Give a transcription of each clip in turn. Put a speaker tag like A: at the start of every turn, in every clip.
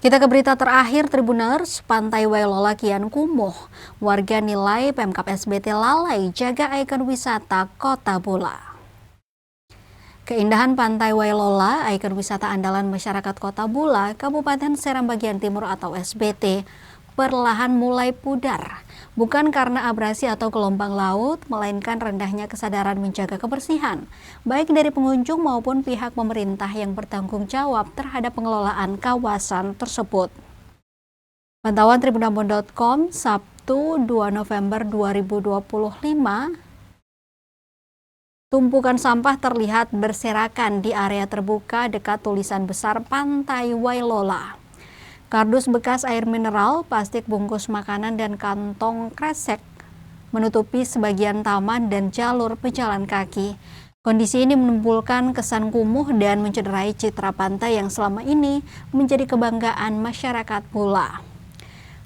A: Kita ke berita terakhir, Tribuners. Pantai Wailola kian kumuh. Warga nilai Pemkab SBT lalai jaga ikon wisata Kota Bula. Keindahan Pantai Wailola, ikon wisata andalan masyarakat Kota Bula, Kabupaten Seram Bagian Timur atau SBT, perlahan mulai pudar. Bukan karena abrasi atau gelombang laut, melainkan rendahnya kesadaran menjaga kebersihan, baik dari pengunjung maupun pihak pemerintah yang bertanggung jawab terhadap pengelolaan kawasan tersebut. Pantauan tribunambon.com, Sabtu 2 November 2025, tumpukan sampah terlihat berserakan di area terbuka dekat tulisan besar Pantai Wailola. Kardus bekas air mineral, plastik bungkus makanan, dan kantong kresek menutupi sebagian taman dan jalur pejalan kaki. Kondisi ini menimbulkan kesan kumuh dan mencederai citra pantai yang selama ini menjadi kebanggaan masyarakat Bula.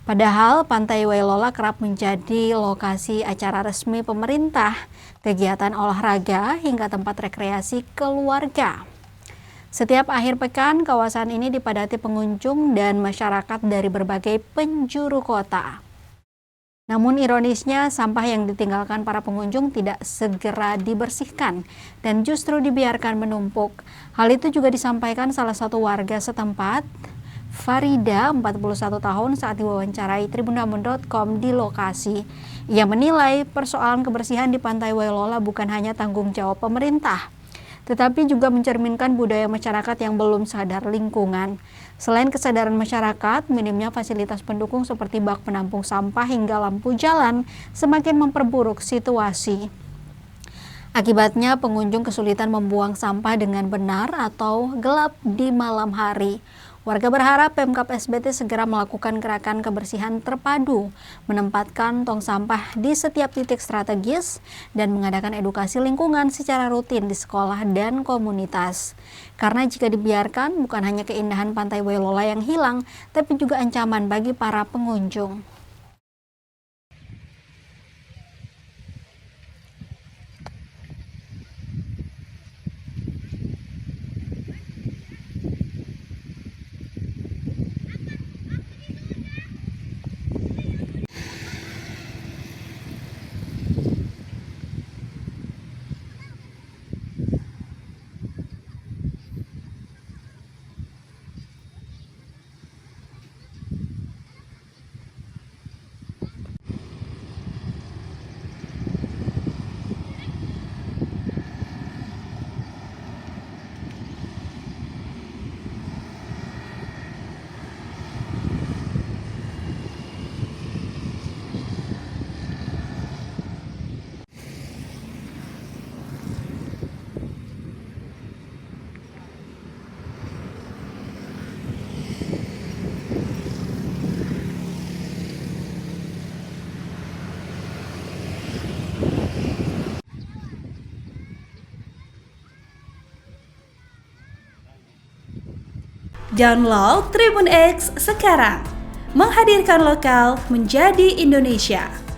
A: Padahal Pantai Wailola kerap menjadi lokasi acara resmi pemerintah, kegiatan olahraga, hingga tempat rekreasi keluarga. Setiap akhir pekan, kawasan ini dipadati pengunjung dan masyarakat dari berbagai penjuru kota. Namun ironisnya, sampah yang ditinggalkan para pengunjung tidak segera dibersihkan dan justru dibiarkan menumpuk. Hal itu juga disampaikan salah satu warga setempat, Farida, 41 tahun, saat diwawancarai tribunambon.com di lokasi. Ia menilai persoalan kebersihan di Pantai Wailola bukan hanya tanggung jawab pemerintah, tetapi juga mencerminkan budaya masyarakat yang belum sadar lingkungan. Selain kesadaran masyarakat, minimnya fasilitas pendukung seperti bak penampung sampah hingga lampu jalan semakin memperburuk situasi. Akibatnya, pengunjung kesulitan membuang sampah dengan benar atau gelap di malam hari. Warga berharap Pemkab SBT segera melakukan gerakan kebersihan terpadu, menempatkan tong sampah di setiap titik strategis, dan mengadakan edukasi lingkungan secara rutin di sekolah dan komunitas. Karena jika dibiarkan, bukan hanya keindahan Pantai Wailola yang hilang, tapi juga ancaman bagi para pengunjung.
B: Download Tribun X sekarang, menghadirkan lokal menjadi Indonesia.